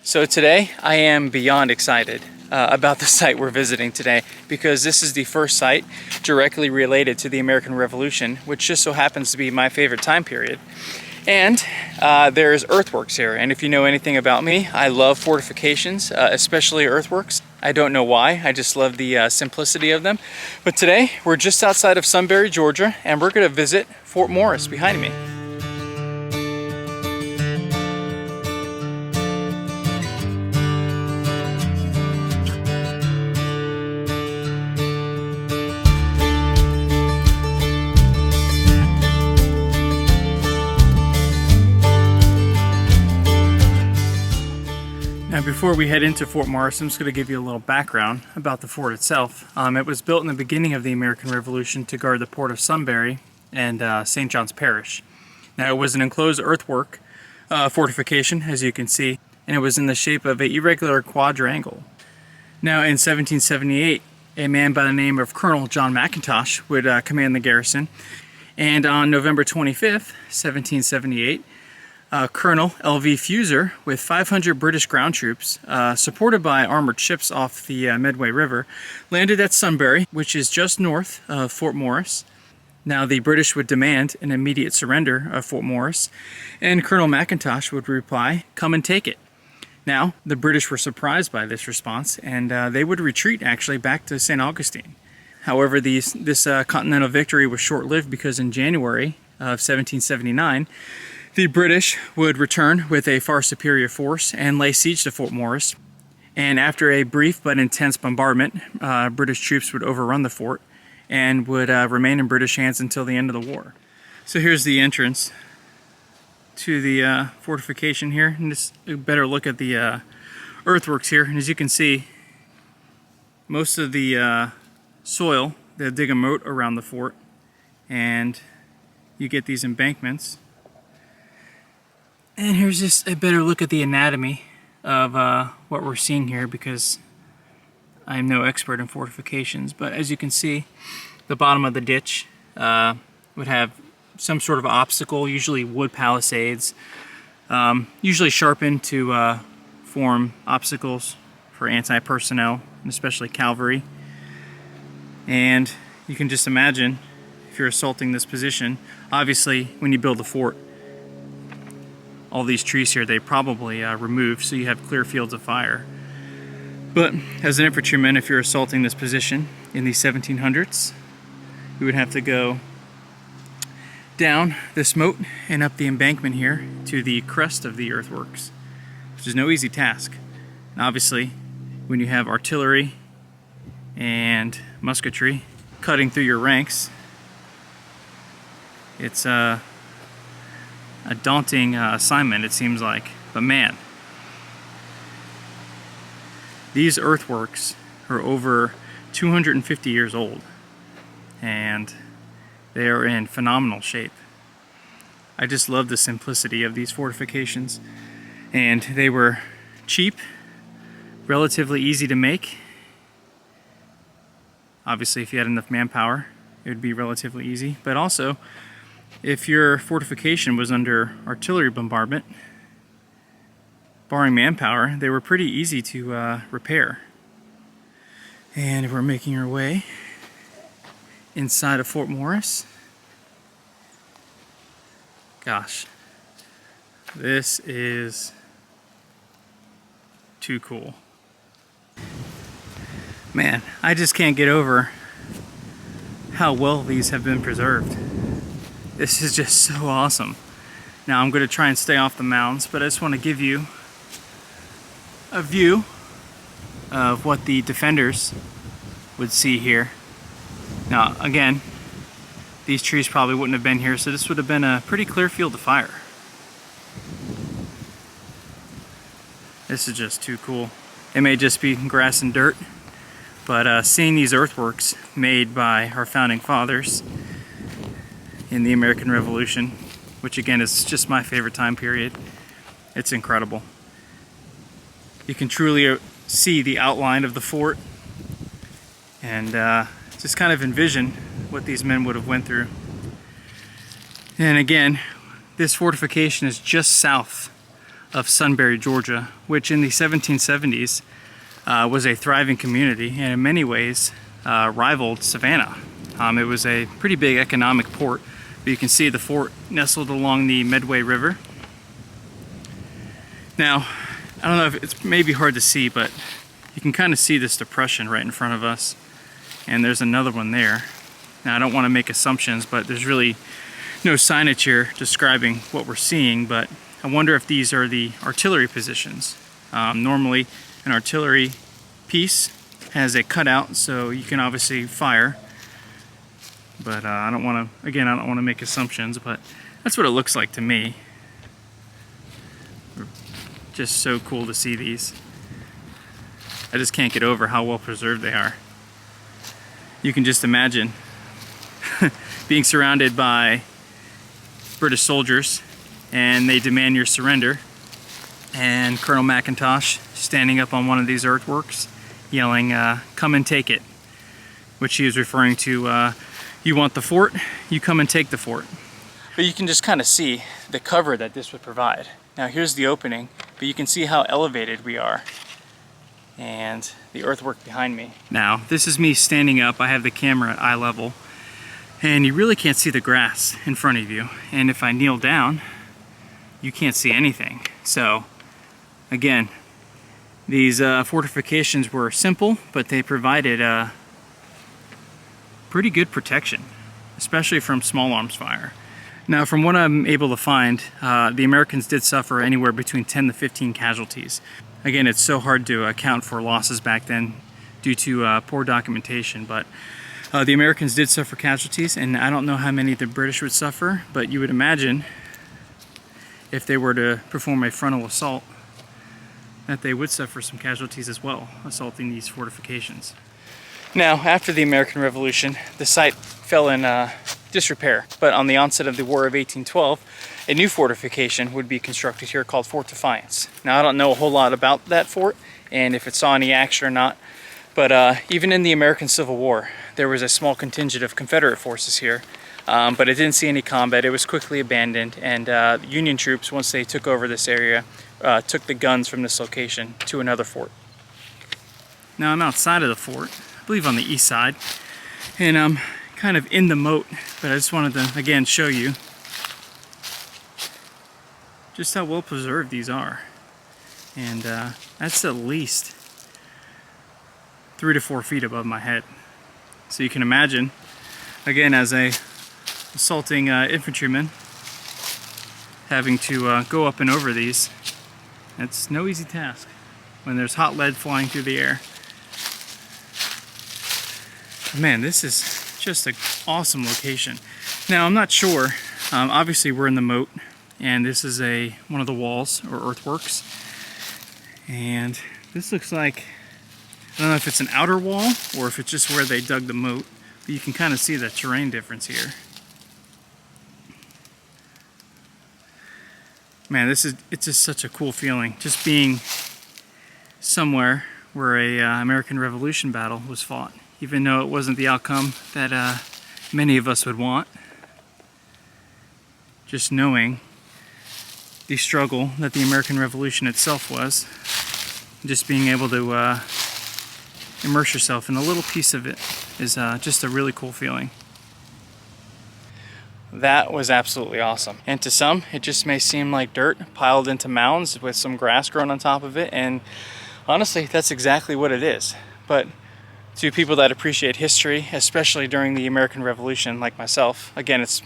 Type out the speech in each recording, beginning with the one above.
So today I am beyond excited about the site we're visiting today, because this is the first site directly related to the American Revolution, which just so happens to be my favorite time period. And there's Earthworks here, and if you know anything about me, I love fortifications, especially Earthworks. I don't know why, I just love the simplicity of them. But today we're just outside of Sunbury, Georgia, and we're going to visit Fort Morris behind me. Now, before we head into Fort Morris, I'm just going to give you a little background about the fort itself. It was built in the beginning of the American Revolution to guard the port of Sunbury and St. John's Parish. Now, it was an enclosed earthwork fortification, as you can see, and it was in the shape of an irregular quadrangle. Now, in 1778, a man by the name of Colonel John McIntosh would command the garrison, and on November 25th, 1778, Colonel L.V. Fuser, with 500 British ground troops, supported by armored ships off the Medway River, landed at Sunbury, which is just north of Fort Morris. Now, the British would demand an immediate surrender of Fort Morris, and Colonel McIntosh would reply, "Come and take it." Now, the British were surprised by this response, and they would retreat actually back to St. Augustine. However, this continental victory was short-lived, because in January of 1779, the British would return with a far superior force and lay siege to Fort Morris. And after a brief but intense bombardment, British troops would overrun the fort and would remain in British hands until the end of the war. So here's the entrance to the fortification here. And just a better look at the earthworks here. And as you can see, most of the soil, they dig a moat around the fort, and you get these embankments. And here's just a better look at the anatomy of what we're seeing here, because I'm no expert in fortifications. But as you can see, the bottom of the ditch would have some sort of obstacle, usually wood palisades, usually sharpened to form obstacles for anti-personnel, and especially cavalry. And you can just imagine, if you're assaulting this position, obviously when you build a fort, all these trees here, they probably removed, so you have clear fields of fire. But as an infantryman, if you're assaulting this position in the 1700s, you would have to go down this moat and up the embankment here to the crest of the earthworks, which is no easy task. And obviously, when you have artillery and musketry cutting through your ranks, it's a daunting assignment, it seems like. But man, these earthworks are over 250 years old, and they are in phenomenal shape. I just love the simplicity of these fortifications, and they were cheap, relatively easy to make. Obviously, if you had enough manpower, it would be relatively easy, but also if your fortification was under artillery bombardment, barring manpower, they were pretty easy to repair. And we're making our way inside of Fort Morris. Gosh, this is too cool. Man, I just can't get over how well these have been preserved. This is just so awesome. Now, I'm going to try and stay off the mounds, but I just want to give you a view of what the defenders would see here. Now, again, these trees probably wouldn't have been here, so this would have been a pretty clear field of fire. This is just too cool. It may just be grass and dirt, but seeing these earthworks made by our founding fathers in the American Revolution, which again is just my favorite time period, it's incredible. You can truly see the outline of the fort, and just kind of envision what these men would have went through. And again, this fortification is just south of Sunbury, Georgia, which in the 1770s was a thriving community and in many ways rivaled Savannah. It was a pretty big economic port, but you can see the fort nestled along the Medway River. Now, I don't know if it's maybe hard to see, but you can kind of see this depression right in front of us, and there's another one there. Now, I don't want to make assumptions, but there's really no signage here describing what we're seeing, but I wonder if these are the artillery positions. Normally, an artillery piece has a cutout, so you can obviously fire, but I don't want to make assumptions, but that's what it looks like to me. Just so cool to see these. I just can't get over how well preserved they are. You can just imagine being surrounded by British soldiers and they demand your surrender, and Colonel McIntosh standing up on one of these earthworks yelling, "Come and take it," which he was referring to, you want the fort, you come and take the fort. But you can just kind of see the cover that this would provide. Now here's the opening, but you can see how elevated we are and the earthwork behind me. Now this is me standing up. I have the camera at eye level and you really can't see the grass in front of you, and if I kneel down you can't see anything. So again, these fortifications were simple, but they provided pretty good protection, especially from small arms fire. Now, from what I'm able to find, the Americans did suffer anywhere between 10 to 15 casualties. Again, it's so hard to account for losses back then due to poor documentation, but the Americans did suffer casualties, and I don't know how many the British would suffer, but you would imagine if they were to perform a frontal assault that they would suffer some casualties as well, assaulting these fortifications. Now, after the American Revolution, the site fell in disrepair, but on the onset of the War of 1812, a new fortification would be constructed here called Fort Defiance. Now, I don't know a whole lot about that fort and if it saw any action or not, but even in the American Civil War, there was a small contingent of Confederate forces here, but it didn't see any combat. It was quickly abandoned, and Union troops, once they took over this area, took the guns from this location to another fort. Now I'm outside of the fort, I believe on the east side, and I'm kind of in the moat, but I just wanted to again show you just how well preserved these are. And that's at least 3 to 4 feet above my head. So you can imagine, again, as a assaulting infantryman, having to go up and over these. It's no easy task when there's hot lead flying through the air. Man, this is just an awesome location. Now, I'm not sure. Obviously, we're in the moat, and this is one of the walls or earthworks. And this looks like, I don't know if it's an outer wall or if it's just where they dug the moat, but you can kind of see the terrain difference here. Man, it's just such a cool feeling, just being somewhere where a American Revolution battle was fought, even though it wasn't the outcome that many of us would want. Just knowing the struggle that the American Revolution itself was, just being able to immerse yourself in a little piece of it is just a really cool feeling. That was absolutely awesome. And to some, it just may seem like dirt piled into mounds with some grass growing on top of it, and honestly, that's exactly what it is. But to people that appreciate history, especially during the American Revolution, like myself, again, it's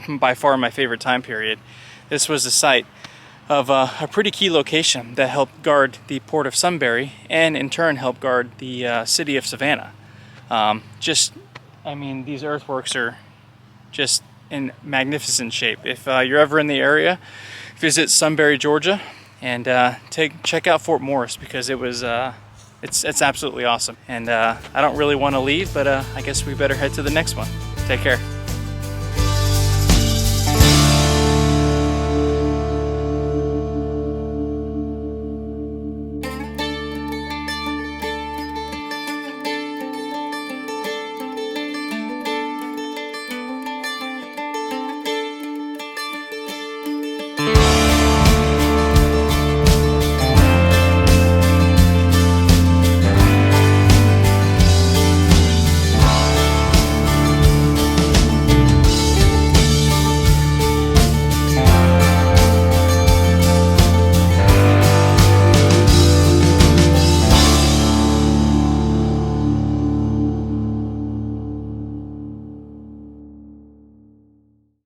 by far my favorite time period, this was the site of a pretty key location that helped guard the port of Sunbury and in turn helped guard the city of Savannah. I mean, these earthworks are just in magnificent shape. If you're ever in the area, visit Sunbury, Georgia, and check out Fort Morris, because it's absolutely awesome. And I don't really want to leave, but I guess we better head to the next one. Take care.